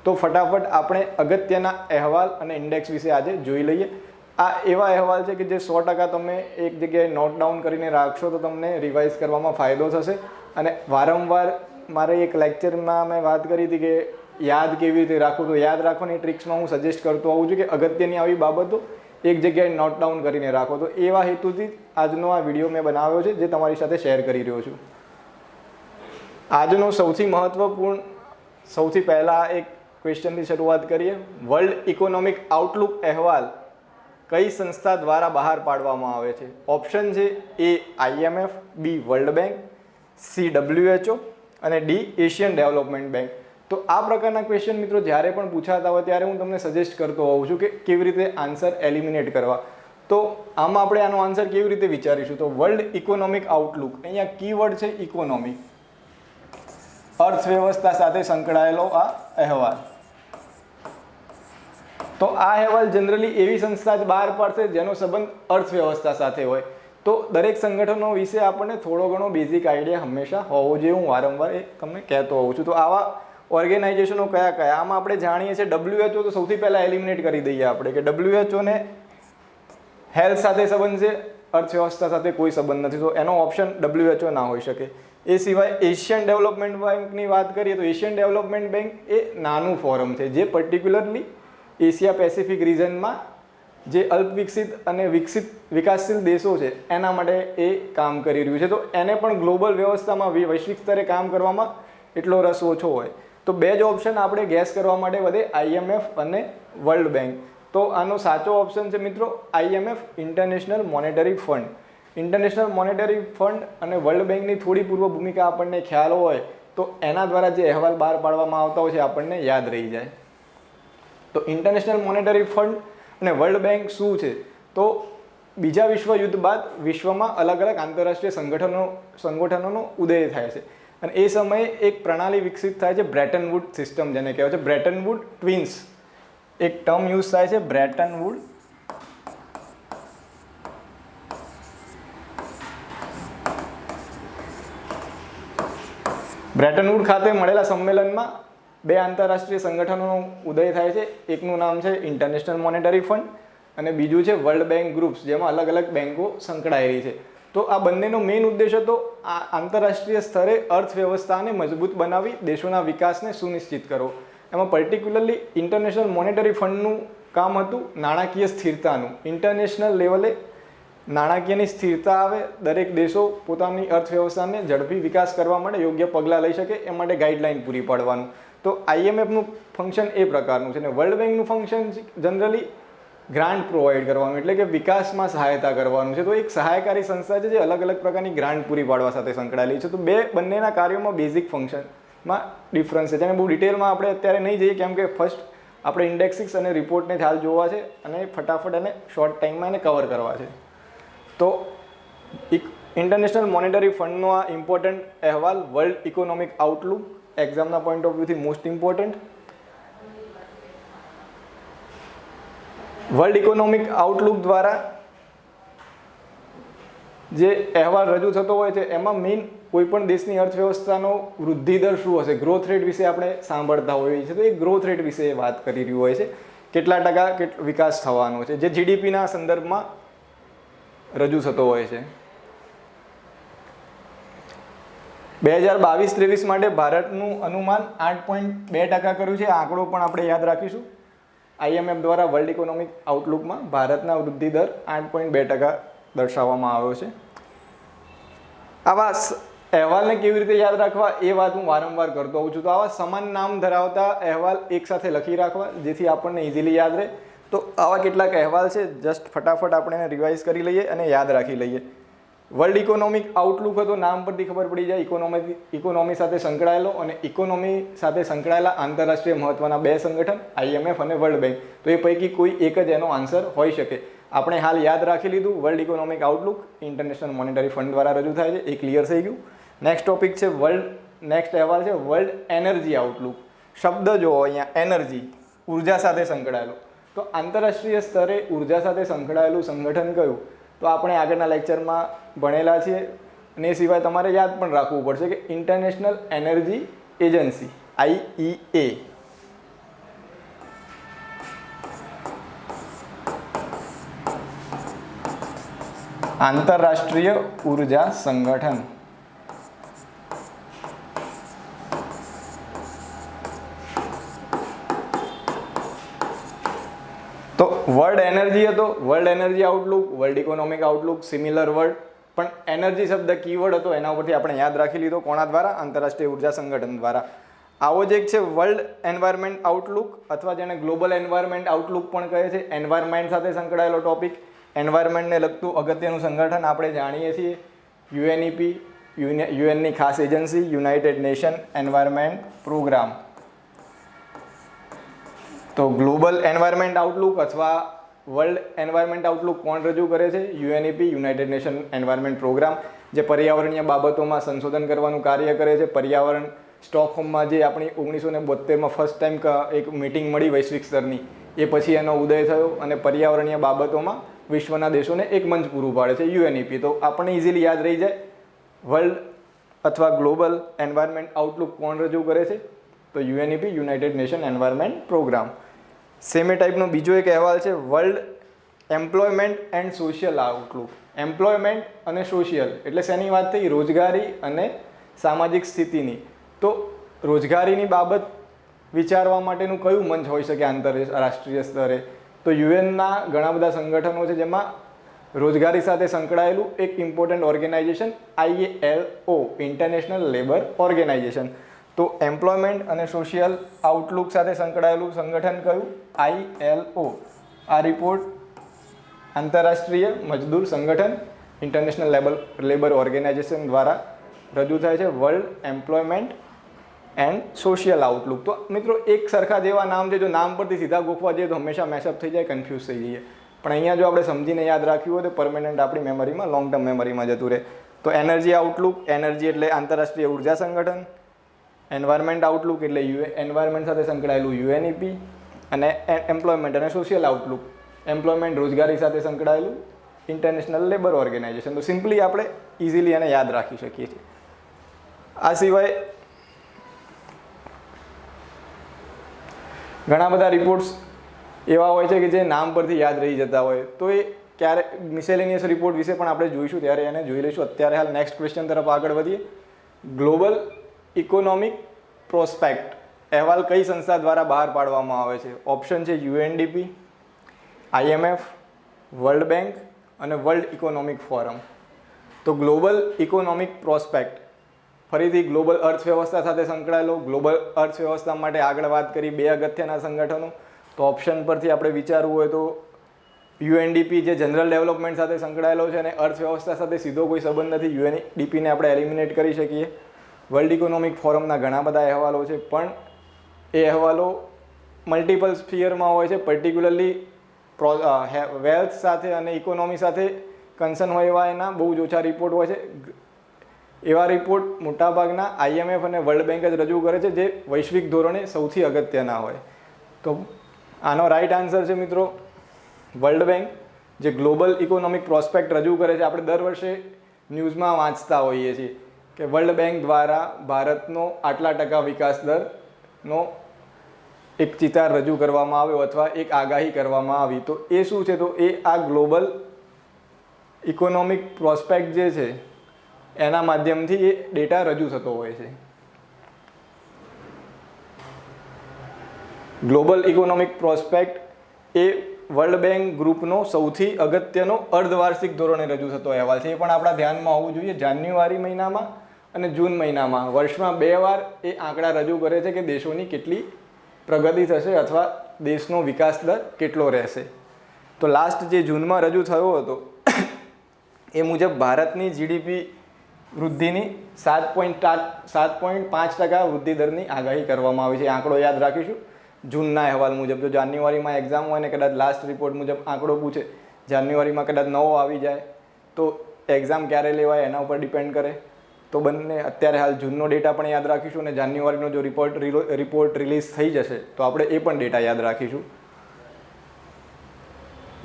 તો ફટાફટ આપણે અગત્યના અહેવાલ અને ઇન્ડેક્સ વિશે આજે જોઈ લઈએ. આ એવા અહેવાલ છે કે જે 100% તમે એક જગ્યાએ નોટ ડાઉન કરીને રાખશો તો તમને રિવાઇઝ કરવામાં ફાયદો થશે. અને વારંવાર મારે એક લેક્ચરમાં મેં વાત કરી હતી કે યાદ કેવી રીતે રાખવું, તો યાદ રાખવાની ટ્રિક્સમાં હું સજેસ્ટ કરતો હોઉં છું કે અગત્યની આવી બાબતો એક જગ્યાએ નોટ ડાઉન કરીને રાખો. તો એવા હેતુથી આજનો આ વિડીયો મેં બનાવ્યો છે જે તમારી સાથે શેર કરી રહ્યો છું. આજનો સૌથી મહત્વપૂર્ણ, સૌથી પહેલાં એક ક્વેશ્ચનથી શરૂઆત કરીએ. વર્લ્ડ ઇકોનોમિક આઉટલુક અહેવાલ કઈ સંસ્થા દ્વારા બહાર પાડવામાં આવે છે? ઓપ્શન છે A IMF, B World Bank, C WHO અને ડી એશિયન ડેવલપમેન્ટ બેંક. તો આ પ્રકારના ક્વેશ્ચન મિત્રો જ્યારે પણ પૂછાતા હોય ત્યારે હું તમને સજેસ્ટ કરતો હોઉં છું કે કેવી રીતે આન્સર એલિમિનેટ કરવા. તો આમાં આપણે આનો આન્સર કેવી રીતે વિચારીશું? તો વર્લ્ડ ઇકોનોમિક આઉટલુક, અહીંયા કીવર્ડ છે ઇકોનોમિક, અર્થવ્યવસ્થા સાથે સંકળાયેલો આ અહેવાલ. તો આ અહેવાલ જનરલી એવી સંસ્થા જ બહાર પાડશે જેનો સંબંધ અર્થવ્યવસ્થા સાથે હોય. તો દરેક સંગઠનો વિશે આપણને થોડો ઘણો બેઝિક આઈડિયા હંમેશા હોવો જોઈએ. હું વારંવાર એ તમને કહેતો હોઉં છું. તો આવા ઓર્ગેનાઇઝેશનો કયા કયા? આમાં આપણે જાણીએ છીએ WHO તો સૌથી પહેલાં એલિમિનેટ કરી દઈએ આપણે કે WHO ને હેલ્થ સાથે સંબંધ છે, અર્થવ્યવસ્થા સાથે કોઈ સંબંધ નથી. તો એનો ઓપ્શન WHO ના હોઈ શકે. એ સિવાય એશિયન ડેવલપમેન્ટ બેંકની વાત કરીએ તો એશિયન ડેવલપમેન્ટ બેંક એ નાનું ફોરમ છે જે પર્ટિક્યુલરલી એશિયા પેસિફિક રિજનમાં જે અલ્પ વિકસિત અને વિકાસશીલ દેશો છે એના માટે એ કામ કરી રહ્યું છે. તો એને પણ ગ્લોબલ વ્યવસ્થામાં વૈશ્વિક સ્તરે કામ કરવામાં એટલો રસ ઓછો હોય. તો બે જ ઓપ્શન આપણે ગેસ કરવા માટે વધે, IMF અને વર્લ્ડ બેંક. તો આનો સાચો ઓપ્શન છે મિત્રો IMF, international monetary fund. International monetary fund અને વર્લ્ડ બેંકની થોડી પૂર્વ ભૂમિકા આપણને ખ્યાલ હોય તો એના દ્વારા જે અહેવાલ બહાર પાડવામાં આવતા હોય છે આપણને યાદ રહી જાય. તો ઇન્ટરનેશનલ મોનેટરી ફંડ અને વર્લ્ડ બેંક શું છે? તો બીજા વિશ્વયુદ્ધ બાદ વિશ્વમાં અલગ અલગ આંતરરાષ્ટ્રીય સંગઠનોનો ઉદય થાય છે અને એ સમયે એક પ્રણાલી વિકસિત થાય છે, બ્રેટન વુડ સિસ્ટમ જેને કહેવાય છે. બ્રેટન વુડ ટ્વિન્સ એક ટર્મ યુઝ થાય છે, બ્રેટન વુડ. બ્રેટન વુડ ખાતે મળેલા સંમેલનમાં બે આંતરરાષ્ટ્રીય સંગઠનોનો ઉદય થાય છે. એકનું નામ છે ઇન્ટરનેશનલ મોનેટરી ફંડ અને બીજું છે વર્લ્ડ બેંક ગ્રુપ્સ, જેમાં અલગ અલગ બેંકો સંકળાયેલી છે. તો આ બંનેનો મેઇન ઉદ્દેશ હતો આ આંતરરાષ્ટ્રીય સ્તરે અર્થવ્યવસ્થાને મજબૂત બનાવી દેશોના વિકાસને સુનિશ્ચિત કરવો. એમાં પર્ટિક્યુલરલી ઇન્ટરનેશનલ મોનેટરી ફંડનું કામ હતું નાણાકીય સ્થિરતાનું. ઇન્ટરનેશનલ લેવલે નાણાકીયની સ્થિરતા આવે, દરેક દેશો પોતાની અર્થવ્યવસ્થાને ઝડપી વિકાસ કરવા માટે યોગ્ય પગલાં લઈ શકે એ માટે ગાઈડલાઇન પૂરી પાડવાનું. તો IMFનું ફંક્શન એ પ્રકારનું છે અને વર્લ્ડ બેંકનું ફંક્શન જનરલી ગ્રાન્ટ પ્રોવાઈડ કરવાનું, એટલે કે વિકાસમાં સહાયતા કરવાનું છે. તો એક સહાયકારી સંસ્થા છે જે અલગ અલગ પ્રકારની ગ્રાન્ટ પૂરી પાડવા સાથે સંકળાયેલી છે. તો બંનેના કાર્યોમાં બેઝિક ફંક્શનમાં ડિફરન્સ છે જેને બહુ ડિટેલમાં આપણે અત્યારે નહીં જઈએ કેમ કે ફર્સ્ટ આપણે ઇન્ડેક્સિક્સ અને રિપોર્ટને ખ્યાલ જોવા છે અને ફટાફટ એને શોર્ટ ટાઈમમાં એને કવર કરવા છે. તો ઇન્ટરનેશનલ મોનેટરી ફંડનો આ ઇમ્પોર્ટન્ટ અહેવાલ વર્લ્ડ ઇકોનોમિક આઉટલુક એક્ઝામના પોઈન્ટ ઓફ વ્યૂથી most important. World Economic Outlook દ્વારા જે અહેવાલ રજૂ થતો હોય છે એમાં મેઇન કોઈપણ દેશની અર્થવ્યવસ્થાનો વૃદ્ધિ દર શું હશે, ગ્રોથ રેટ વિશે આપણે સાંભળતા હોઈએ છીએ. તો એ ગ્રોથ રેટ વિશે વાત કરી રહ્યું હોય છે, કેટલા ટકા વિકાસ થવાનો છે, જે GDPના સંદર્ભમાં રજૂ થતો હોય છે. 2022-23 માટે ભારતનું અનુમાન 8.2% કર્યું છે. આ આંકડો પણ આપણે યાદ રાખીશું. IMF દ્વારા વર્લ્ડ ઇકોનોમિક આઉટલુકમાં ભારતના વૃદ્ધિ દર 8.2% દર્શાવવામાં આવ્યો છે. આવા અહેવાલને કેવી રીતે યાદ રાખવા એ વાત હું વારંવાર કરતો હોઉં છું. તો આવા સમાન નામ ધરાવતા અહેવાલ એકસાથે લખી રાખવા જેથી આપણને ઇઝીલી યાદ રહે. તો આવા કેટલાક અહેવાલ છે, જસ્ટ ફટાફટ આપણે એને રિવાઇઝ કરી લઈએ અને યાદ રાખી લઈએ. વર્લ્ડ ઇકોનોમિક આઉટલુક હતો, નામ પરથી ખબર પડી જાય, ઇકોનોમી સાથે સંકળાયેલો અને ઇકોનોમી સાથે સંકળાયેલા આંતરરાષ્ટ્રીય મહત્વના બે સંગઠન IMF અને વર્લ્ડ બેંક. તો એ પૈકી કોઈ એક જ એનો આન્સર હોઈ શકે. આપણે હાલ યાદ રાખી લીધું, world Economic Outlook international monetary fund દ્વારા રજૂ થાય છે, એ ક્લિયર થઈ ગયું. નેક્સ્ટ ટોપિક છે નેક્સ્ટ અહેવાલ છે વર્લ્ડ એનર્જી આઉટલુક. શબ્દ જુઓ અહીંયા, એનર્જી, ઉર્જા સાથે સંકળાયેલો. તો આંતરરાષ્ટ્રીય સ્તરે ઉર્જા સાથે સંકળાયેલું સંગઠન કયું? તો આપણે આગળના લેક્ચરમાં ભણેલા છીએ અને એ સિવાય તમારે યાદ પણ રાખવું પડશે કે ઇન્ટરનેશનલ એનર્જી એજન્સી IEA. આંતરરાષ્ટ્રીય ઉર્જા સંગઠન. તો વર્લ્ડ એનર્જી હતો, world energy Outlook, world Economic Outlook, similar word, પણ એનર્જી શબ્દ કીવર્ડ હતો એના ઉપરથી આપણે યાદ રાખી લીધો. કોના દ્વારા? આંતરરાષ્ટ્રીય ઉર્જા સંગઠન દ્વારા. આવો જ એક છે વર્લ્ડ એન્વાયરમેન્ટ આઉટલુક, અથવા જેને ગ્લોબલ એન્વાયરમેન્ટ આઉટલુક પણ કહે છે. એન્વાયરમેન્ટ સાથે સંકળાયેલો ટોપિક, એન્વાયરમેન્ટને લગતું અગત્યનું સંગઠન આપણે જાણીએ છીએ યુએનઈપી, યુએનની ખાસ agency, United Nation Environment Programme. તો ગ્લોબલ એન્વાયરમેન્ટ આઉટલુક અથવા વર્લ્ડ એન્વાયરમેન્ટ આઉટલુક કોણ રજૂ કરે છે? UNEP, United Nation Environment Programme, જે પર્યાવરણીય બાબતોમાં સંશોધન કરવાનું કાર્ય કરે છે. પર્યાવરણ સ્ટોકહોમમાં જે આપણી 1972માં ફર્સ્ટ ટાઈમ એક મિટિંગ મળી વૈશ્વિક સ્તરની, એ પછી એનો ઉદય થયો અને પર્યાવરણીય બાબતોમાં વિશ્વના દેશોને એક મંચ પૂરું પાડે છે યુએનઈપી. તો આપણને ઇઝીલી યાદ રહી જાય વર્લ્ડ અથવા ગ્લોબલ એન્વાયરમેન્ટ આઉટલુક કોણ રજૂ કરે છે? તો UNEP, United Nation Environment Programme. Same ટાઈપનો બીજો એક અહેવાલ છે World Employment and Social Outlook. Employment અને સોશિયલ એટલે શેની વાત થઈ? રોજગારી અને સામાજિક સ્થિતિની. તો રોજગારીની બાબત વિચારવા માટેનું કયું મંચ હોઈ શકે આંતરરાષ્ટ્રીય સ્તરે? તો યુએનના ઘણા બધા સંગઠનો છે જેમાં રોજગારી સાથે સંકળાયેલું એક important organization ILO, International Labour Organization. તો એમ્પ્લોયમેન્ટ અને સોશિયલ આઉટલુક સાથે સંકળાયેલું સંગઠન કયું? ILO. આ રિપોર્ટ આંતરરાષ્ટ્રીય મજદૂર સંગઠન, ઇન્ટરનેશનલ લેબર ઓર્ગેનાઇઝેશન દ્વારા રજૂ થાય છે World Employment and Social Outlook. તો મિત્રો એક સરખા જેવા નામ છે, જો નામ પરથી સીધા ગોખવા જઈએ તો હંમેશા મેસઅપ થઈ જાય, કન્ફ્યુઝ થઈ જઈએ. પણ અહીંયા જો આપણે સમજીને યાદ રાખ્યું હોય તો પરમેનન્ટ આપણી મેમરીમાં, લોંગ ટર્મ મેમરીમાં જતું રહે. તો એનર્જી આઉટલુક, એનર્જી એટલે આંતરરાષ્ટ્રીય ઉર્જા સંગઠન. એન્વાયરમેન્ટ આઉટલુક એટલે એન્વાયરમેન્ટ સાથે સંકળાયેલું યુએનઈપી. અને એમ્પ્લોયમેન્ટ અને સોશિયલ આઉટલુક, એમ્પ્લોયમેન્ટ રોજગારી સાથે સંકળાયેલું ઇન્ટરનેશનલ લેબર ઓર્ગેનાઇઝેશન. તો સિમ્પલી આપણે ઇઝીલી એને યાદ રાખી શકીએ છીએ. આ સિવાય ઘણા બધા રિપોર્ટ્સ એવા હોય છે કે જે નામ પરથી યાદ રહી જતા હોય, તો એ ક્યારે મિસેલેનિયસ રિપોર્ટ વિશે પણ આપણે જોઈશું, ત્યારે એને જોઈ લઈશું. અત્યારે હાલ નેક્સ્ટ ક્વેશ્ચન તરફ આગળ વધીએ. ગ્લોબલ ઇકોનોમિક પ્રોસ્પેક્ટ અહેવાલ કઈ સંસ્થા દ્વારા બહાર પાડવામાં આવે છે? ઓપ્શન છે UNDP, IMF, વર્લ્ડ બેંક અને વર્લ્ડ ઇકોનોમિક ફોરમ. તો ગ્લોબલ ઇકોનોમિક પ્રોસ્પેક્ટ ફરીથી ગ્લોબલ અર્થવ્યવસ્થા સાથે સંકળાયેલો. ગ્લોબલ અર્થવ્યવસ્થા માટે આગળ વાત કરી બે અગત્યના સંગઠનો. તો ઓપ્શન પરથી આપણે વિચારવું હોય તો UNDP જે જનરલ ડેવલપમેન્ટ સાથે સંકળાયેલો છે અને અર્થવ્યવસ્થા સાથે સીધો કોઈ સંબંધ નથી, UNDPને આપણે એલિમિનેટ કરી શકીએ. વર્લ્ડ ઇકોનોમિક ફોરમના ઘણા બધા અહેવાલો છે, પણ એ અહેવાલો મલ્ટિપલ સ્ફિયરમાં હોય છે. પર્ટિક્યુલરલી વેલ્થ સાથે અને ઇકોનોમી સાથે કન્સર્ન હોય એવા એના બહુ જ ઓછા રિપોર્ટ હોય છે. એવા રિપોર્ટ મોટાભાગના IMF અને વર્લ્ડ બેંક જ રજૂ કરે છે, જે વૈશ્વિક ધોરણે સૌથી અગત્યના હોય. તો આનો રાઈટ આન્સર છે મિત્રો વર્લ્ડ બેંક, જે ગ્લોબલ ઇકોનોમિક પ્રોસ્પેક્ટ રજૂ કરે છે. આપણે દર વર્ષે ન્યૂઝમાં વાંચતા હોઈએ છીએ કે વર્લ્ડ બેંક દ્વારા ભારતનો આટલા ટકા વિકાસ દરનો એક ચિતાર રજૂ કરવામાં આવ્યો અથવા એક આગાહી કરવામાં આવી. તો એ શું છે? તો એ આ ગ્લોબલ ઇકોનોમિક પ્રોસ્પેક્ટ જે છે એના માધ્યમથી એ ડેટા રજૂ થતો હોય છે. ગ્લોબલ ઇકોનોમિક પ્રોસ્પેક્ટ એ વર્લ્ડ બેંક ગ્રુપનો સૌથી અગત્યનો અર્ધવાર્ષિક ધોરણે રજૂ થતો અહેવાલ છે. એ પણ આપણા ધ્યાનમાં હોવું જોઈએ. જાન્યુઆરી મહિનામાં અને જૂન મહિનામાં વર્ષમાં 2 વાર એ આંકડા રજૂ કરે છે કે દેશોની કેટલી પ્રગતિ થશે અથવા દેશનો વિકાસ દર કેટલો રહેશે. તો લાસ્ટ જે જૂનમાં રજૂ થયો હતો એ મુજબ ભારતની GDP વૃદ્ધિની 7.5% વૃદ્ધિ દરની આગાહી કરવામાં આવી છે. આંકડો યાદ રાખીશું જૂનના અહેવાલ મુજબ. જો જાન્યુઆરીમાં એક્ઝામ હોય ને કદાચ લાસ્ટ રિપોર્ટ મુજબ આંકડો પૂછે, જાન્યુઆરીમાં કદાચ નવો આવી જાય તો એક્ઝામ ક્યારે લેવાય એના ઉપર ડિપેન્ડ કરે. તો બંને અત્યારે હાલ જૂનનો ડેટા પણ યાદ રાખીશું અને જાન્યુઆરીનો જો રિપોર્ટ રિલીઝ થઈ જશે તો આપણે એ પણ ડેટા યાદ રાખીશું.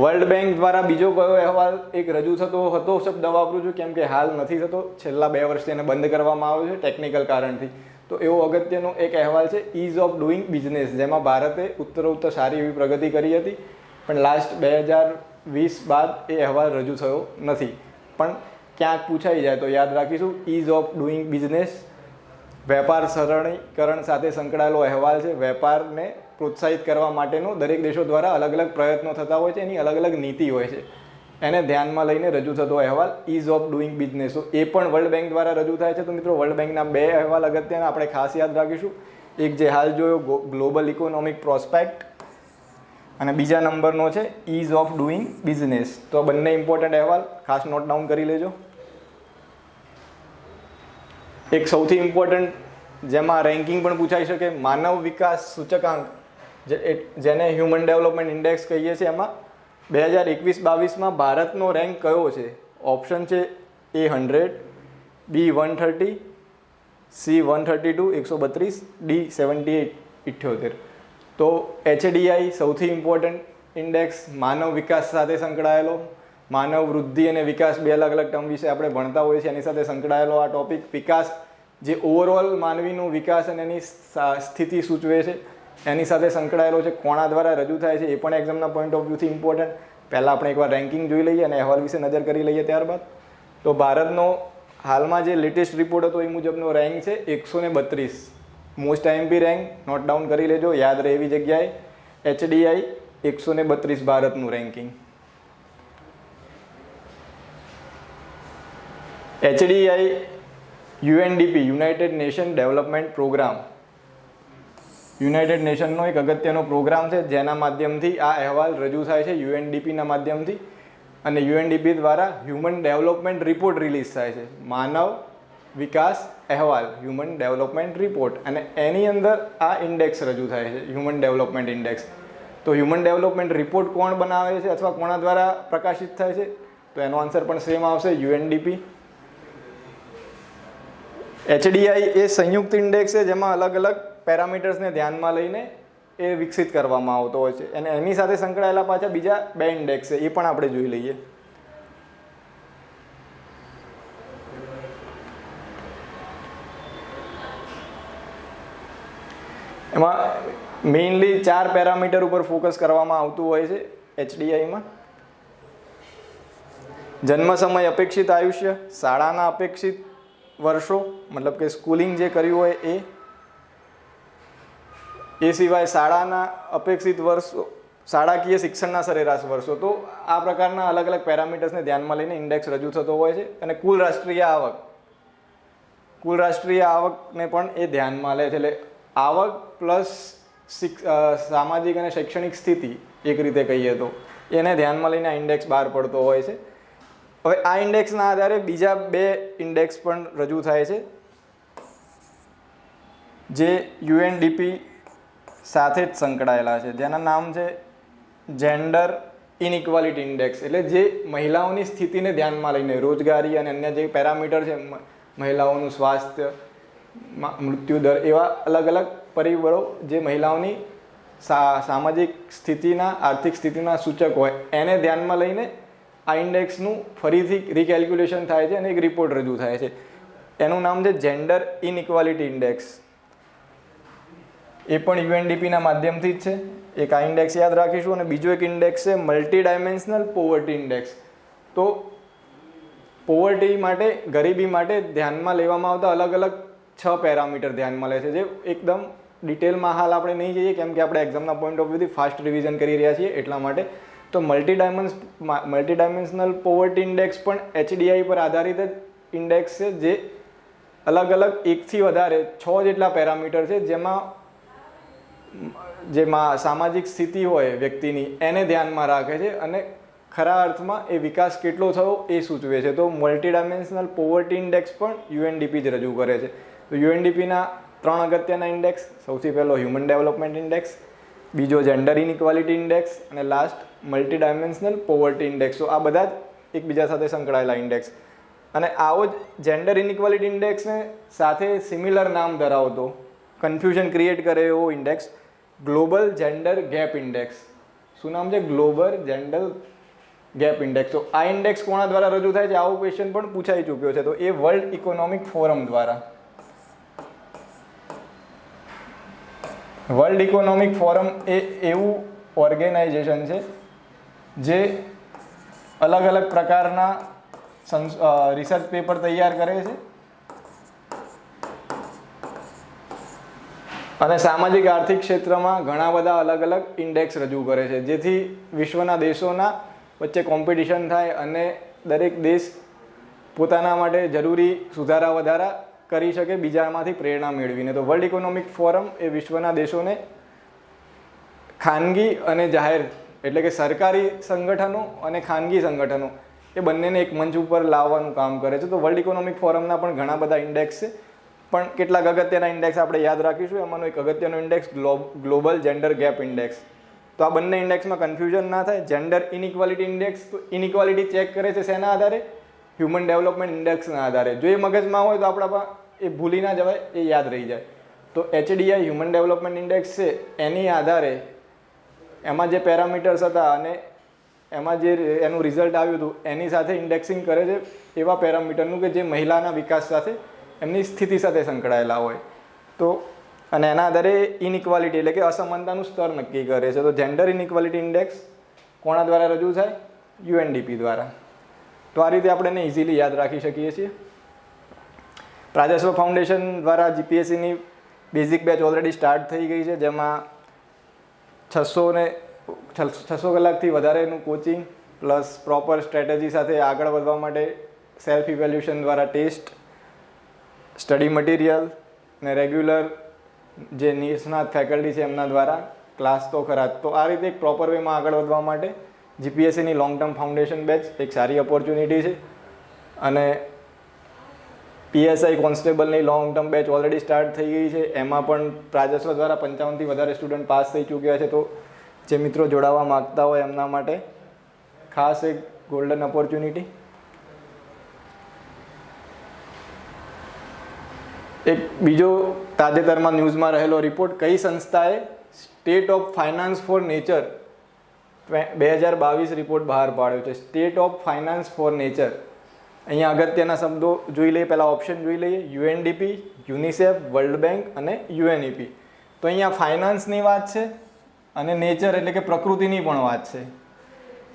વર્લ્ડ બેંક દ્વારા બીજો કયો અહેવાલ એક રજૂ થતો હતો શબ્દ વાપરું છું, કેમ કે હાલ નથી થતો, છેલ્લા 2 વર્ષથી એને બંધ કરવામાં આવ્યો છે ટેકનિકલ કારણથી. તો એવો અગત્યનો એક અહેવાલ છે ઇઝ ઓફ ડુઈંગ બિઝનેસ, જેમાં ભારતે ઉત્તરોત્તર સારી એવી પ્રગતિ કરી હતી, પણ લાસ્ટ 2020 બાદ એ અહેવાલ રજૂ થયો નથી. પણ ક્યાંક પૂછાઈ જાય તો યાદ રાખીશું ઇઝ ઓફ ડુઈંગ બિઝનેસ વેપાર સરળીકરણ સાથે સંકળાયેલો અહેવાલ છે. વેપારને પ્રોત્સાહિત કરવા માટેનો દરેક દેશો દ્વારા અલગ અલગ પ્રયત્નો થતા હોય છે, એની અલગ અલગ નીતિ હોય છે, એને ધ્યાનમાં લઈને રજૂ થતો અહેવાલ ઇઝ ઓફ ડુઈંગ બિઝનેસ. તો એ પણ વર્લ્ડ બેંક દ્વારા રજૂ થાય છે. તો મિત્રો વર્લ્ડ બેંકના 2 અહેવાલ અગત્યના આપણે ખાસ યાદ રાખીશું. એક જે હાલ જોયો ગ્લોબલ ઇકોનોમિક પ્રોસ્પેક્ટ અને બીજા નંબરનો છે ઇઝ ઓફ ડુઈંગ બિઝનેસ. તો આ બંને ઇમ્પોર્ટન્ટ અહેવાલ ખાસ નોટ ડાઉન કરી લેજો. એક સૌથી ઇમ્પોર્ટન્ટ જેમાં રેન્કિંગ પણ પૂછાઈ શકે, માનવ વિકાસ સૂચકાંક જેને હ્યુમન ડેવલપમેન્ટ ઇન્ડેક્સ કહીએ છીએ, એમાં 2021-22માં ભારતનો રેન્ક કયો છે? ઓપ્શન છે A100, B130, C132 132, D78 78. તો HDI સૌથી ઇમ્પોર્ટન્ટ ઇન્ડેક્સ, માનવ વિકાસ સાથે સંકળાયેલો, માનવ વૃદ્ધિ અને વિકાસ 2 અલગ અલગ ટર્મ વિશે આપણે ભણતા હોઈએ છીએ, એની સાથે સંકળાયેલો આ ટોપિક. વિકાસ જે ઓવરઓલ માનવીનું વિકાસ અને એની સ્થિતિ સૂચવે છે એની સાથે સંકળાયેલો છે. કોના દ્વારા રજૂ થાય છે એ પણ એક્ઝામના પોઈન્ટ ઓફ વ્યૂથી ઇમ્પોર્ટન્ટ. પહેલાં આપણે એકવાર રેન્કિંગ જોઈ લઈએ અને અહેવાલ વિશે નજર કરી લઈએ ત્યારબાદ. તો ભારતનો હાલમાં જે લેટેસ્ટ રિપોર્ટ હતો એ મુજબનો રેન્ક છે 132. Most IMP rank note down કરી લેજો, યાદ રહે એવી જગ્યાએ. HDI 132 ભારતનું ranking. HDI UNDP United Nation Development Programme, United નેશનનો એક અગત્યનો પ્રોગ્રામ છે જેના માધ્યમથી આ અહેવાલ રજૂ થાય છે, UNDPના માધ્યમથી. અને UNDP દ્વારા હ્યુમન ડેવલપમેન્ટ રિપોર્ટ રિલીઝ થાય છે, માનવ વિકાસ અહેવાલ, હ્યુમન ડેવલપમેન્ટ રિપોર્ટ. અને એની અંદર આ ઇન્ડેક્સ રજૂ થાય છે, હ્યુમન ડેવલપમેન્ટ ઇન્ડેક્સ. તો હ્યુમન ડેવલપમેન્ટ રિપોર્ટ કોણ બનાવે છે અથવા કોના દ્વારા પ્રકાશિત થાય છે? તો એનો આન્સર પણ સેમ આવશે, UNDP. HDI એ સંયુક્ત ઇન્ડેક્સ છે જેમાં અલગ અલગ પેરામીટર્સને ધ્યાનમાં લઈને એ વિકસિત કરવામાં આવતો હોય છે. અને એની સાથે સંકળાયેલા પાછા બીજા 2 ઇન્ડેક્સ છે, એ પણ આપણે જોઈ લઈએ. એમાં મેઇનલી 4 પેરામીટર ઉપર ફોકસ કરવામાં આવતું હોય છે HDIમાં. જન્મ સમય, અપેક્ષિત આયુષ્ય, શાળાના અપેક્ષિત વર્ષો, મતલબ કે સ્કૂલિંગ જે કર્યું હોય એ સિવાય શાળાના અપેક્ષિત વર્ષો, શાળાકીય શિક્ષણના સરેરાશ વર્ષો. તો આ પ્રકારના અલગ અલગ પેરામીટર્સને ધ્યાનમાં લઈને ઇન્ડેક્સ રજૂ થતો હોય છે. અને કુલ રાષ્ટ્રીય આવકને પણ એ ધ્યાનમાં લે છે. એટલે આવક પ્લસ સામાજિક અને શૈક્ષણિક સ્થિતિ એક રીતે કહીએ તો એને ધ્યાનમાં લઈને આ ઇન્ડેક્સ બહાર પડતો હોય છે. હવે આ ઇન્ડેક્સના આધારે બીજા 2 ઇન્ડેક્સ પણ રજૂ થાય છે જે UNDP સાથે જ સંકળાયેલા છે, જેના નામ છે જેન્ડર ઇનઇક્વાલિટી ઇન્ડેક્સ. એટલે જે મહિલાઓની સ્થિતિને ધ્યાનમાં લઈને રોજગારી અને અન્ય જે પેરામીટર છે, મહિલાઓનું સ્વાસ્થ્ય, મૃત્યુદર, એવા અલગ અલગ પરિબળો જે મહિલાઓની સામાજિક સ્થિતિના, આર્થિક સ્થિતિના સૂચક હોય એને ધ્યાનમાં લઈને આ ઇન્ડેક્સનું ફરીથી રિકેલ્ક્યુલેશન થાય છે અને એક રિપોર્ટ રજૂ થાય છે. એનું નામ છે જેન્ડર ઇનઇક્વાલિટી ઇન્ડેક્સ. એ પણ UNDPના માધ્યમથી જ છે. એક આ ઇન્ડેક્સ યાદ રાખીશું. અને બીજો એક ઇન્ડેક્સ છે મલ્ટી ડાયમેન્શનલ પોવર્ટી ઇન્ડેક્સ. તો પોવર્ટી માટે, ગરીબી માટે ધ્યાનમાં લેવામાં આવતા અલગ અલગ 6 પેરામીટર ધ્યાનમાં લે છે, જે એકદમ ડિટેલમાં હાલ આપણે નહીં જઈએ કેમ કે આપણે એક્ઝામના પોઈન્ટ ઓફ વ્યૂથી ફાસ્ટ રિવિઝન કરી રહ્યા છીએ એટલા માટે. તો મલ્ટી ડાયમેન્શનલ પોવર્ટી ઇન્ડેક્સ પણ HDI પર આધારિત જ ઇન્ડેક્સ છે, જે અલગ અલગ 1થી વધારે 6 જેટલા પેરામીટર છે જેમાં સામાજિક સ્થિતિ હોય વ્યક્તિની એને ધ્યાનમાં રાખે છે અને ખરા અર્થમાં એ વિકાસ કેટલો થયો એ સૂચવે છે. તો મલ્ટી ડાયમેન્શનલ પોવર્ટી ઇન્ડેક્સ પણ UNDP જ રજૂ કરે છે. તો UNDPના 3 અગત્યના ઇન્ડેક્સ, સૌથી પહેલો હ્યુમન ડેવલપમેન્ટ ઇન્ડેક્સ, બીજો જેન્ડર ઇનઇક્વાલિટી ઇન્ડેક્સ અને last multi dimensional poverty index. તો આ બધા જ એકબીજા સાથે સંકળાયેલા ઇન્ડેક્સ. અને આવો જ જેન્ડર ઇનઇક્વાલિટી ઇન્ડેક્સને સાથે સિમિલર નામ ધરાવતો, કન્ફ્યુઝન ક્રિએટ કરે એવો index global gender gap index. શું નામ છે? Global gender gap index. તો આ ઇન્ડેક્સ કોના દ્વારા રજૂ થાય છે? આવો ક્વેશ્ચન પણ પૂછાઈ ચૂક્યો છે. તો એ વર્લ્ડ ઇકોનોમિક ફોરમ દ્વારા. વર્લ્ડ ઇકોનોમિક ફોરમ એ એવું ઓર્ગેનાઇઝેશન છે જે અલગ અલગ પ્રકારના રિસર્ચ પેપર તૈયાર કરે છે અને સામાજિક આર્થિક ક્ષેત્રમાં ઘણા બધા અલગ અલગ ઇન્ડેક્સ રજૂ કરે છે, જેથી વિશ્વના દેશોના વચ્ચે કોમ્પિટિશન થાય અને દરેક દેશ પોતાના માટે જરૂરી સુધારા વધારા કરી શકે બીજામાંથી પ્રેરણા મેળવીને. તો વર્લ્ડ ઇકોનોમિક ફોરમ એ વિશ્વના દેશોને ખાનગી અને જાહેર એટલે કે સરકારી સંગઠનો અને ખાનગી સંગઠનો એ બંનેને એક મંચ ઉપર લાવવાનું કામ કરે છે. તો વર્લ્ડ ઇકોનોમિક ફોરમના પણ ઘણા બધા ઇન્ડેક્સ છે, પણ કેટલાક અગત્યના ઇન્ડેક્સ આપણે યાદ રાખીશું. એમાંનો એક અગત્યનો index global gender gap index. તો આ બંને ઇન્ડેક્સમાં કન્ફ્યુઝન ના થાય. જેન્ડર ઇનઇક્વાલિટી ઇન્ડેક્સ તો ઇનઇક્વાલિટી ચેક કરે છે શેના આધારે? હ્યુમન ડેવલપમેન્ટ ઇન્ડેક્સના આધારે. જો એ મગજમાં હોય તો આપણા એ ભૂલી ના જવાય, એ યાદ રહી જાય. તો HDI હ્યુમન ડેવલપમેન્ટ ઇન્ડેક્સ છે, એની આધારે એમાં જે પેરામીટર્સ હતા અને એમાં જે એનું રિઝલ્ટ આવ્યું હતું એની સાથે ઇન્ડેક્સિંગ કરે છે એવા પેરામીટરનું કે જે મહિલાના વિકાસ સાથે એમની સ્થિતિ સાથે સંકળાયેલા હોય. તો અને એના આધારે ઇનઇક્વાલિટી એટલે કે અસમાનતાનું સ્તર નક્કી કરે છે. તો જેન્ડર ઇનઇક્વાલિટી ઇન્ડેક્સ કોના દ્વારા રજૂ થાય? UNDP દ્વારા. તો આ રીતે આપણે એને ઇઝીલી યાદ રાખી શકીએ છીએ. રાજસ્વ ફાઉન્ડેશન દ્વારા GPSCની બેઝિક બેચ ઓલરેડી સ્ટાર્ટ થઈ ગઈ છે, જેમાં 600 કલાકથી વધારેનું કોચિંગ પ્લસ પ્રોપર સ્ટ્રેટેજી સાથે આગળ વધવા માટે સેલ્ફ ઇવેલ્યુશન દ્વારા ટેસ્ટ, સ્ટડી મટીરિયલ ને રેગ્યુલર જે નિષ્ણાત ફેકલ્ટી છે એમના દ્વારા ક્લાસ તો ખરા. તો આ રીતે એક પ્રોપર વેમાં આગળ વધવા માટે GPSCની લોંગ ટર્મ ફાઉન્ડેશન બેચ એક સારી ઓપોર્ચ્યુનિટી છે. અને PSI કોન્સ્ટેબલની long term batch already start થઈ ગઈ છે, એમાં પણ રાજસ્વ દ્વારા 55થી વધારે સ્ટુડન્ટ પાસ થઈ ચૂક્યા છે. તો જે મિત્રો જોડાવા માગતા હોય એમના માટે ખાસ એક ગોલ્ડન ઓપોર્ચ્યુનિટી. એક બીજો તાજેતરમાં ન્યૂઝમાં રહેલો રિપોર્ટ, કઈ સંસ્થાએ state of finance four nature 2022 report બહાર પાડ્યો છે. State of finance four nature. અહીંયા અગત્યના શબ્દો જોઈ લઈએ, પહેલાં ઓપ્શન જોઈ લઈએ. UNDP, UNICEF, વર્લ્ડ બેંક અને UNEP. તો અહીંયા ફાઇનાન્સની વાત છે અને નેચર એટલે કે પ્રકૃતિની પણ વાત છે.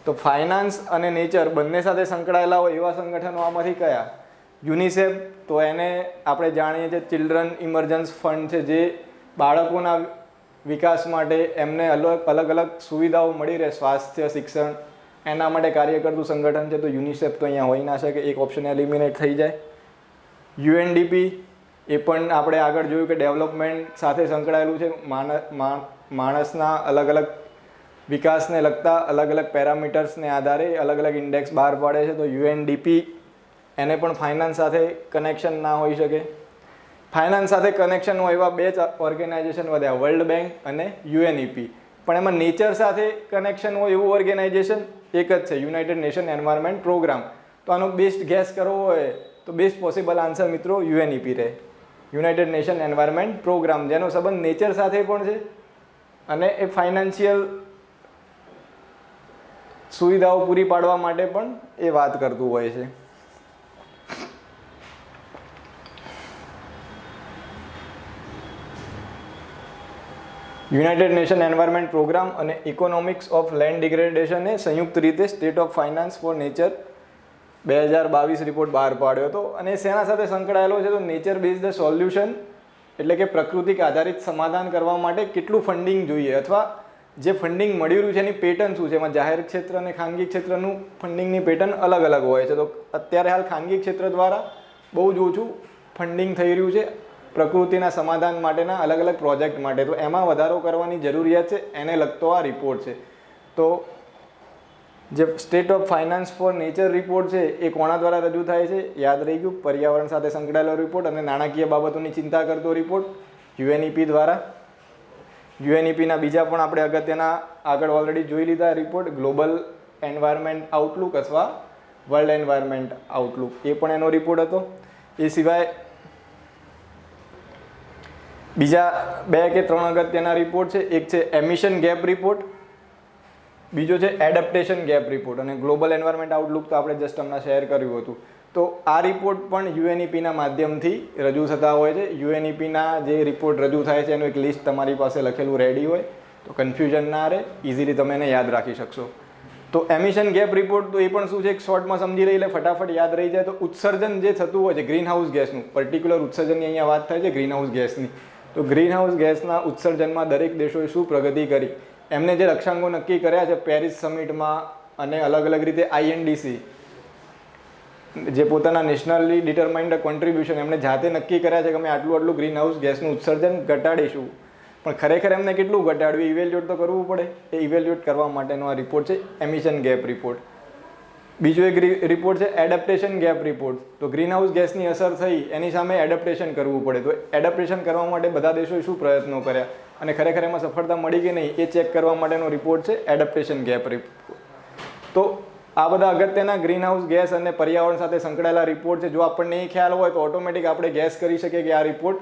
તો ફાઇનાન્સ અને નેચર બંને સાથે સંકળાયેલા હોય એવા સંગઠનો આમાંથી કયા? UNICEF તો એને આપણે જાણીએ છીએ ચિલ્ડ્રન ઇમરજન્સ ફંડ છે, જે બાળકોના વિકાસ માટે એમને અલગ અલગ સુવિધાઓ મળી રહે, સ્વાસ્થ્ય, શિક્ષણ, એના માટે કાર્ય કરતું સંગઠન છે. તો UNICEF તો અહીંયા હોઈ ના શકે, એક ઓપ્શન એલિમિનેટ થઈ જાય. UNDP એ પણ આપણે આગળ જોયું કે ડેવલપમેન્ટ સાથે સંકળાયેલું છે, માણસના અલગ અલગ વિકાસને લગતા અલગ અલગ પેરામીટર્સને આધારે અલગ અલગ ઇન્ડેક્સ બહાર પાડે છે. તો UNDP એને પણ ફાઇનાન્સ સાથે કનેક્શન ના હોઈ શકે. ફાઇનાન્સ સાથે કનેક્શન હોય એવા બે જ ઓર્ગેનાઇઝેશન વધ્યા, વર્લ્ડ બેંક અને UNEP. પણ એમાં નેચર સાથે કનેક્શન હોય એવું ઓર્ગેનાઇઝેશન એક જ છે, યુનાઇટેડ નેશન એન્વાયરમેન્ટ પ્રોગ્રામ. તો આનો બેસ્ટ ગેસ કરવો હોય તો બેસ્ટ પોસિબલ આન્સર મિત્રો UNEP રહે, યુનાઇટેડ નેશન એન્વાયરમેન્ટ પ્રોગ્રામ, જેનો સંબંધ નેચર સાથે પણ છે અને એ ફાઇનાન્શિયલ સુવિધાઓ પૂરી પાડવા માટે પણ એ વાત કરતું હોય છે. યુનાઇટેડ નેશન એન્વાયરમેન્ટ પ્રોગ્રામ અને ઇકોનોમિક્સ ઓફ લેન્ડ ડિગ્રેડેશને સંયુક્ત રીતે state of finance four nature 2022 report બહાર પાડ્યો હતો. અને શેના સાથે સંકળાયેલો છે? તો નેચર બેઝડ સોલ્યુશન એટલે કે પ્રકૃતિક આધારિત સમાધાન કરવા માટે કેટલું ફંડિંગ જોઈએ અથવા જે ફંડિંગ મળી રહ્યું છે એની પેટર્ન શું છે. એમાં જાહેર ક્ષેત્ર અને ખાનગી ક્ષેત્રનું ફંડિંગની પેટર્ન અલગ અલગ હોય છે. તો અત્યારે હાલ ખાનગી ક્ષેત્ર દ્વારા બહુ જ ઓછું ફંડિંગ થઈ રહ્યું છે પ્રકૃતિના સમાધાન માટેના અલગ અલગ પ્રોજેક્ટ માટે. તો એમાં વધારો કરવાની જરૂરિયાત છે, એને લગતો આ રિપોર્ટ છે. તો જે state of finance four nature report છે એ કોના દ્વારા રજૂ થાય છે? યાદ રહી ગયું, પર્યાવરણ સાથે સંકળાયેલો રિપોર્ટ અને નાણાકીય બાબતોની ચિંતા કરતો રિપોર્ટ UNEP દ્વારા. UNEPના બીજા પણ આપણે અગત્યના આગળ ઓલરેડી જોઈ લીધા રિપોર્ટ, ગ્લોબલ એન્વાયરમેન્ટ આઉટલુક અથવા વર્લ્ડ એન્વાયરમેન્ટ આઉટલુક, એ પણ એનો રિપોર્ટ હતો. એ સિવાય બીજા 2 કે 3 અગત્યના રિપોર્ટ છે. એક છે એમિશન ગેપ રિપોર્ટ, બીજો છે એડપ્ટેશન ગેપ રિપોર્ટ અને ગ્લોબલ એન્વાયરમેન્ટ આઉટલુક તો આપણે જસ્ટ હમણાં શેર કર્યું હતું. તો આ રિપોર્ટ પણ UNEPના માધ્યમથી રજૂ થતા હોય છે. UNEPના જે રિપોર્ટ રજૂ થાય છે એનું એક લિસ્ટ તમારી પાસે લખેલું રેડી હોય તો કન્ફ્યુઝન ના રહે, ઇઝીલી તમે એને યાદ રાખી શકશો. તો એમિશન ગેપ રિપોર્ટ તો એ પણ શું છે, એક શોર્ટમાં સમજી લઈ લે, ફટાફટ યાદ રહી જાય. તો ઉત્સર્જન જે થતું હોય છે ગ્રીન હાઉસ ગેસનું, પર્ટિક્યુલર ઉત્સર્જનની અહીંયા વાત થાય છે ગ્રીન હાઉસ ગેસની. તો ગ્રીન હાઉસ ગેસના ઉત્સર્જનમાં દરેક દેશોએ શું પ્રગતિ કરી, એમને જે લક્ષ્યાંકો નક્કી કર્યા છે પેરિસ સમિટમાં અને અલગ અલગ રીતે INDC જે પોતાના નેશનલી ડિટરમાઇન્ડ કોન્ટ્રીબ્યુશન એમને જાતે નક્કી કર્યા છે કે અમે આટલું ગ્રીન હાઉસ ગેસનું ઉત્સર્જન ઘટાડીશું. પણ ખરેખર એમને કેટલું ઘટાડવું ઇવેલ્યુએટ તો કરવું પડે. એ ઇવેલ્યુએટ કરવા માટેનો આ રિપોર્ટ છે એમિશન ગેપ રિપોર્ટ. બીજો એક રિપોર્ટ છે એડેપ્ટેશન ગેપ રિપોર્ટ. તો ગ્રીન હાઉસ ગેસની અસર થઈ એની સામે એડેપ્ટેશન કરવું પડે. તો એડેપ્ટેશન કરવા માટે બધા દેશોએ શું પ્રયત્નો કર્યા અને ખરેખર એમાં સફળતા મળી કે નહીં એ ચેક કરવા માટેનો રિપોર્ટ છે એડેપ્ટેશન ગેપ રિપોર્ટ. તો આ બધા અગત્યના ગ્રીન હાઉસ ગેસ અને પર્યાવરણ સાથે સંકળાયેલા રિપોર્ટ છે. જો આપણને એ ખ્યાલ હોય તો ઓટોમેટિક આપણે ગેસ કરી શકીએ કે આ રિપોર્ટ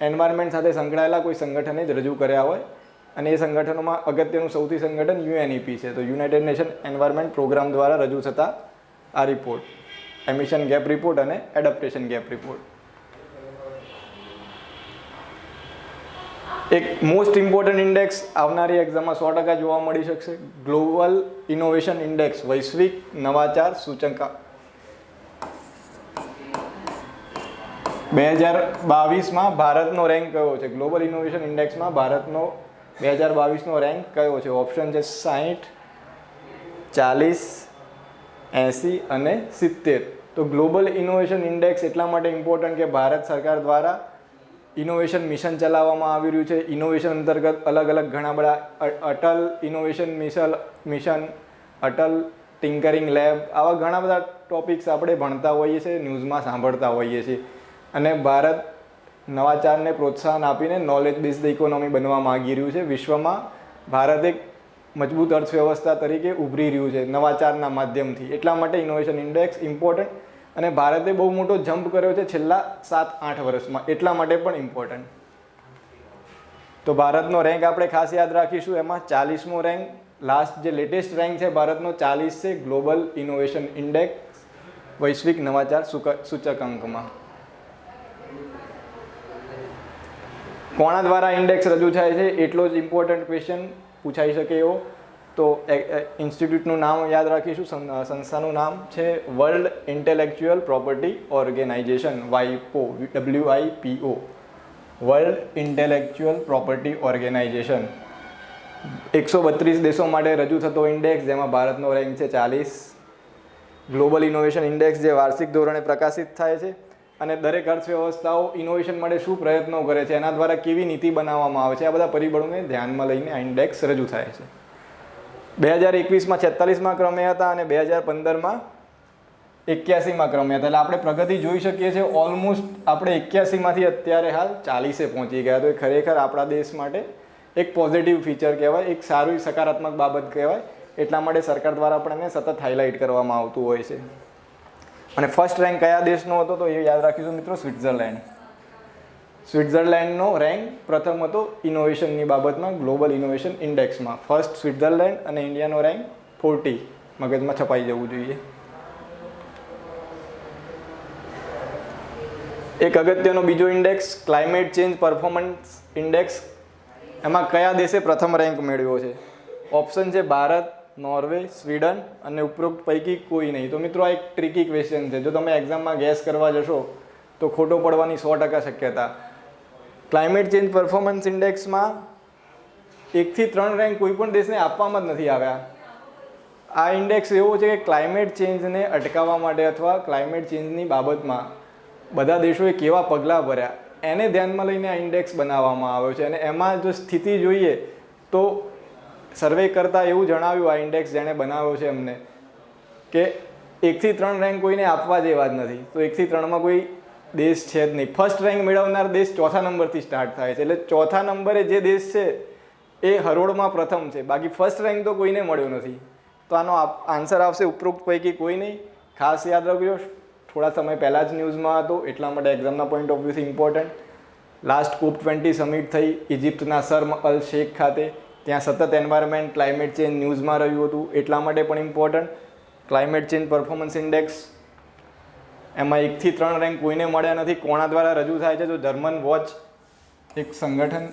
એન્વાયરમેન્ટ સાથે સંકળાયેલા કોઈ સંગઠને જ રજૂ કર્યા હોય. અને એ સંગઠનોમાં અગત્યનું સૌથી સંગઠન UNEP છે. તો યુનાઇટેડ નેશન એન્વાયરમેન્ટ પ્રોગ્રામ દ્વારા રજૂ થતા આ રિપોર્ટ એમિશન ગેપ રિપોર્ટ અને એડેપ્ટેશન ગેપ રિપોર્ટ. એક મોસ્ટ ઇમ્પોર્ટન્ટ ઇન્ડેક્સ આવનારી એક્ઝામમાં 100% જોવા મળી શકશે, ગ્લોબલ ઇનોવેશન ઇન્ડેક્સ, વૈશ્વિક નવાચાર સૂચકાંક. 2022માં ભારતનો રેન્ક કયો છે? ગ્લોબલ ઇનોવેશન ઇન્ડેક્સમાં ભારતનો 2022નો રેન્ક કયો છે? ઓપ્શન છે 60, 40, 80 અને 70. તો ગ્લોબલ ઇનોવેશન ઇન્ડેક્સ એટલા માટે ઇમ્પોર્ટન્ટ કે ભારત સરકાર દ્વારા ઇનોવેશન મિશન ચલાવવામાં આવી રહ્યું છે. ઇનોવેશન અંતર્ગત અલગ અલગ ઘણા બધા Atal innovation mission, Atal tinkering lab, આવા ઘણા બધા ટોપિક્સ આપણે ભણતા હોઈએ છીએ, ન્યૂઝમાં સાંભળતા હોઈએ છીએ. અને ભારત નવાચારને પ્રોત્સાહન આપીને નોલેજ બેઝડ ઇકોનોમી બનવા માગી રહ્યું છે. વિશ્વમાં ભારત એક મજબૂત અર્થવ્યવસ્થા તરીકે ઉભરી રહ્યું છે નવાચારના માધ્યમથી. એટલા માટે ઇનોવેશન ઇન્ડેક્સ ઇમ્પોર્ટન્ટ. અને ભારતે બહુ મોટો જમ્પ કર્યો છે છેલ્લા 7-8 વર્ષમાં, એટલા માટે પણ ઇમ્પોર્ટન્ટ. તો ભારતનો રેન્ક આપણે ખાસ યાદ રાખીશું. એમાં 40મો રેન્ક, લાસ્ટ જે લેટેસ્ટ રેન્ક છે ભારતનો 40 છે ગ્લોબલ ઇનોવેશન ઇન્ડેક્સ વૈશ્વિક નવાચાર સૂચકાંકમાં. કોના દ્વારા ઇન્ડેક્સ રજૂ થાય છે એટલો જ ઇમ્પોર્ટન્ટ ક્વેશ્ચન પૂછાઈ શકે એવો. તો ઇન્સ્ટિટ્યૂટનું નામ યાદ રાખીશું. સંસ્થાનું નામ છે World Intellectual Property Organization, WIPO, World Intellectual Property Organization. 132 દેશો માટે રજૂ થતો ઇન્ડેક્સ, જેમાં ભારતનો રેન્ક છે 40. ગ્લોબલ ઇનોવેશન ઇન્ડેક્સ જે વાર્ષિક ધોરણે પ્રકાશિત થાય છે અને દરેક અર્થવ્યવસ્થાઓ ઇનોવેશન માટે શું પ્રયત્નો કરે છે, એના દ્વારા કેવી નીતિ બનાવવામાં આવે છે, આ બધા પરિબળોને ધ્યાનમાં લઈને આ ઇન્ડેક્સ રજૂ થાય છે. 2021માં 46મા ક્રમે હતા અને 2015માં 81મા ક્રમે હતા. એટલે આપણે પ્રગતિ જોઈ શકીએ છીએ. ઓલમોસ્ટ આપણે 81માંથી અત્યારે હાલ 40એ પહોંચી ગયા. તો એ ખરેખર આપણા દેશ માટે એક પોઝિટિવ ફીચર કહેવાય, એક સારી સકારાત્મક બાબત કહેવાય. એટલા માટે સરકાર દ્વારા પણ એને સતત હાઇલાઇટ કરવામાં આવતું હોય છે. અને ફર્સ્ટ રેન્ક કયા દેશનો હતો તો એ યાદ રાખીશું મિત્રો, સ્વિટ્ઝરલેન્ડ. સ્વિટ્ઝરલેન્ડનો રેન્ક પ્રથમ હતો ઇનોવેશનની બાબતમાં ગ્લોબલ ઇનોવેશન ઇન્ડેક્સમાં. ફર્સ્ટ સ્વિટ્ઝરલેન્ડ અને ઇન્ડિયાનો રેન્ક 40 મગજમાં છપાઈ જવું જોઈએ. એક અગત્યનો બીજો index climate change performance index. એમાં કયા દેશે પ્રથમ રેન્ક મેળવ્યો છે? ઓપ્શન છે ભારત, નોર્વે, સ્વીડન અને ઉપરોક્ત પૈકી કોઈ નહીં. તો મિત્રો આ એક ટ્રિકી ક્વેશ્ચન છે. જો તમે એક્ઝામમાં ગેસ કરવા જશો તો ખોટો પડવાની 100% શક્યતા. ક્લાઇમેટ ચેન્જ પરફોર્મન્સ ઇન્ડેક્સમાં 1 થી 3 રેન્ક કોઈ પણ દેશને આપવામાં જ નથી આવ્યા. આ ઇન્ડેક્સ એવો છે કે ક્લાઇમેટ ચેન્જને અટકાવવા માટે અથવા ક્લાઇમેટ ચેન્જની બાબતમાં બધા દેશોએ કેવા પગલાં ભર્યા એને ધ્યાનમાં લઈને આ ઇન્ડેક્સ બનાવવામાં આવ્યો છે. અને એમાં જો સ્થિતિ જોઈએ તો સર્વે કરતાં એવું જણાવ્યું આ ઇન્ડેક્સ જેણે બનાવ્યો છે એમને કે 1 થી 3 રેન્ક કોઈને આપવા જેવા જ નથી. તો 1 થી 3માં કોઈ દેશ છે જ નહીં. ફર્સ્ટ રેન્ક મેળવનાર દેશ 4થા નંબરથી સ્ટાર્ટ થાય છે. એટલે 4થા નંબરે જે દેશ છે એ હરોળમાં પ્રથમ છે. બાકી ફર્સ્ટ રેન્ક તો કોઈને મળ્યો નથી. તો આનો આન્સર આવશે ઉપરોક્ત પૈકી કોઈ નહીં. ખાસ યાદ રાખજો, થોડા સમય પહેલાં જ ન્યૂઝમાં હતો, એટલા માટે એક્ઝામના પોઈન્ટ ઓફ વ્યૂથી ઇમ્પોર્ટન્ટ. લાસ્ટ COP20 સમિટ થઈ ઇજિપ્તના શર્મ અલ શેખ ખાતે. ત્યાં સતત એન્વાયરમેન્ટ ક્લાઇમેટ ચેન્જ ન્યૂઝમાં રહ્યું હતું, એટલા માટે પણ important. Climate change performance index એમાં 1 થી 3 રેન્ક કોઈને મળ્યા નથી. કોના દ્વારા રજૂ થાય છે? તો જર્મન વોચ એક સંગઠન,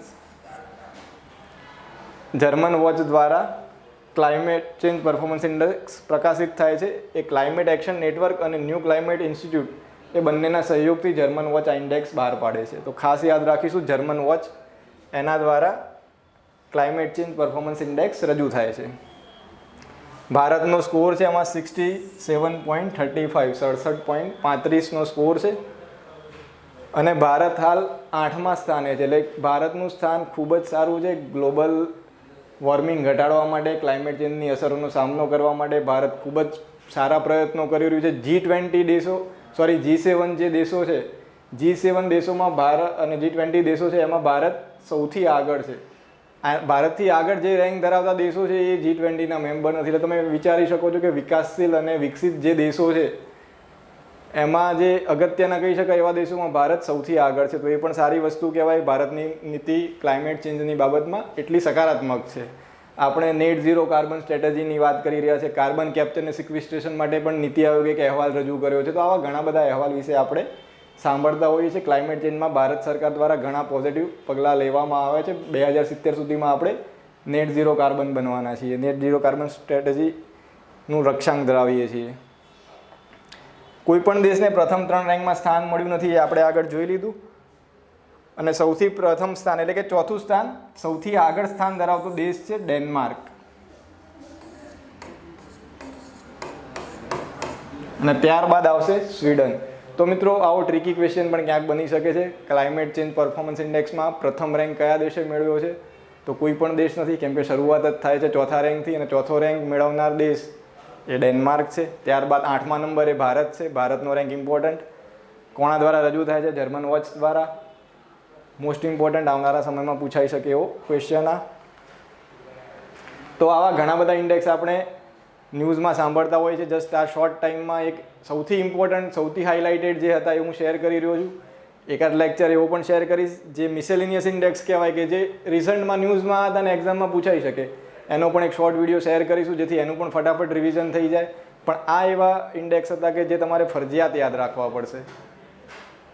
જર્મન વોચ દ્વારા ક્લાઇમેટ ચેન્જ પરફોર્મન્સ ઇન્ડેક્સ પ્રકાશિત થાય છે એ ક્લાઇમેટ એક્શન નેટવર્ક અને ન્યૂ ક્લાઇમેટ ઇન્સ્ટિટ્યૂટ એ બંનેના સહયોગથી જર્મન વોચ આ ઇન્ડેક્સ બહાર પાડે છે. તો ખાસ યાદ રાખીશું, જર્મન વોચ એના દ્વારા ક્લાઇમેટ ચેન્જ પરફોર્મન્સ ઇન્ડેક્સ રજૂ થાય છે. ભારતનો સ્કોર છે એમાં 67.35, 67.35નો સ્કોર છે અને ભારત હાલ 8મા સ્થાને છે. એટલે ભારતનું સ્થાન ખૂબ જ સારું છે. ગ્લોબલ વોર્મિંગ ઘટાડવા માટે, ક્લાઇમેટ ચેન્જની અસરોનો સામનો કરવા માટે ભારત ખૂબ જ સારા પ્રયત્નો કરી રહ્યું છે. G20 દેશો, G7 જે દેશો છે, G7 દેશોમાં ભારત અને G20 દેશો છે એમાં ભારત સૌથી આગળ છે. ભારતથી આગળ જે રેન્ક ધરાવતા દેશો છે એ G20ના મેમ્બર નથી. એટલે તમે વિચારી શકો છો કે વિકાસશીલ અને વિકસિત જે દેશો છે એમાં જે અગત્યના કહી શકાય એવા દેશોમાં ભારત સૌથી આગળ છે. તો એ પણ સારી વસ્તુ કહેવાય. ભારતની નીતિ ક્લાઇમેટ ચેન્જની બાબતમાં એટલી સકારાત્મક છે. આપણે નેટ ઝીરો કાર્બન સ્ટ્રેટેજીની વાત કરી રહ્યા છે. કાર્બન કેપ્ચર અને સિક્વિસ્ટ્રેશન માટે પણ નીતિ આયોગે એક અહેવાલ રજૂ કર્યો છે. તો આવા ઘણા બધા અહેવાલ વિશે આપણે સાંભળતા હોઈએ છીએ. ક્લાઇમેટ ચેન્જમાં ભારત સરકાર દ્વારા ઘણા પોઝિટિવ પગલાં લેવામાં આવે છે. 2070 સુધીમાં આપણે નેટ ઝીરો કાર્બન બનવાના છીએ. નેટ ઝીરો કાર્બન સ્ટ્રેટેજીનું રક્ષાંક ધરાવીએ છીએ. કોઈ પણ દેશને પ્રથમ 3 રેન્કમાં સ્થાન મળ્યું નથી, એ આપણે આગળ જોઈ લીધું. અને સૌથી પ્રથમ સ્થાન એટલે કે ચોથું સ્થાન, સૌથી આગળ સ્થાન ધરાવતો દેશ છે ડેનમાર્ક. અને ત્યારબાદ આવશે સ્વીડન. તો મિત્રો આવો ટ્રિકી ક્વેશ્ચન પણ ક્યાંક બની શકે છે. ક્લાઇમેટ ચેન્જ પરફોર્મન્સ ઇન્ડેક્સમાં પ્રથમ રેન્ક કયા દેશે મેળવ્યો છે? તો કોઈ પણ દેશ નથી, કેમ કે શરૂઆત જ થાય છે ચોથા રેન્કથી અને ચોથો રેન્ક મેળવનાર દેશ એ ડેનમાર્ક છે. ત્યારબાદ 8મા નંબરે ભારત છે. ભારતનો રેન્ક ઇમ્પોર્ટન્ટ કોના દ્વારા રજૂ થાય છે? જર્મન વોચ દ્વારા. મોસ્ટ ઇમ્પોર્ટન્ટ, આવનારા સમયમાં પૂછાઈ શકે એવો ક્વેશ્ચન આ. તો આવા ઘણા બધા ઇન્ડેક્સ આપણે ન્યૂઝમાં સાંભળતા હોય છે. જસ્ટ આ શોર્ટ ટાઈમમાં એક સૌથી ઇમ્પોર્ટન્ટ, સૌથી હાઇલાઇટેડ જે હતા એ હું શેર કરી રહ્યો છું. એકાદ લેક્ચર એવો પણ શેર કરીશ જે મિસેલિનિયસ ઇન્ડેક્સ કહેવાય, કે જે રિસન્ટમાં ન્યૂઝમાં હતા અને એક્ઝામમાં પૂછાઈ શકે. એનો પણ એક શોર્ટ વિડીયો શેર કરીશું જેથી એનું પણ ફટાફટ રિવિઝન થઈ જાય. પણ આ એવા ઇન્ડેક્સ હતા કે જે તમારે ફરજિયાત યાદ રાખવા પડશે.